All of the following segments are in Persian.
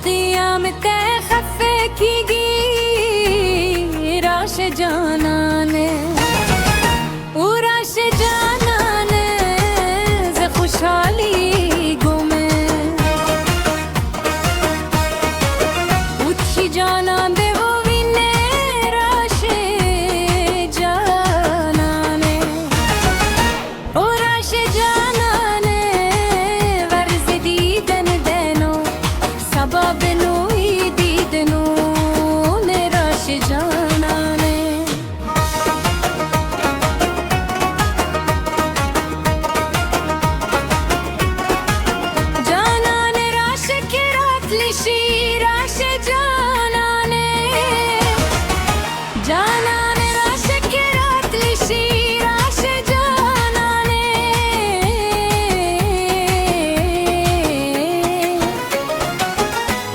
قيام خفك يجي راش جانانه وراش جانانه ز خوشحالی گمه وچی جانان ده و وینه راش جانانه و راش جانانه ورز دیدن دنو سبب نوی دیدنو نراش جانانه جانانه راش کرات لیشی راش جانانه جانانه راش کرات لیشی راش جانانه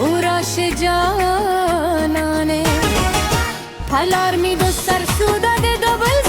و راش جانانه پلار می دو سر سودا ده دبل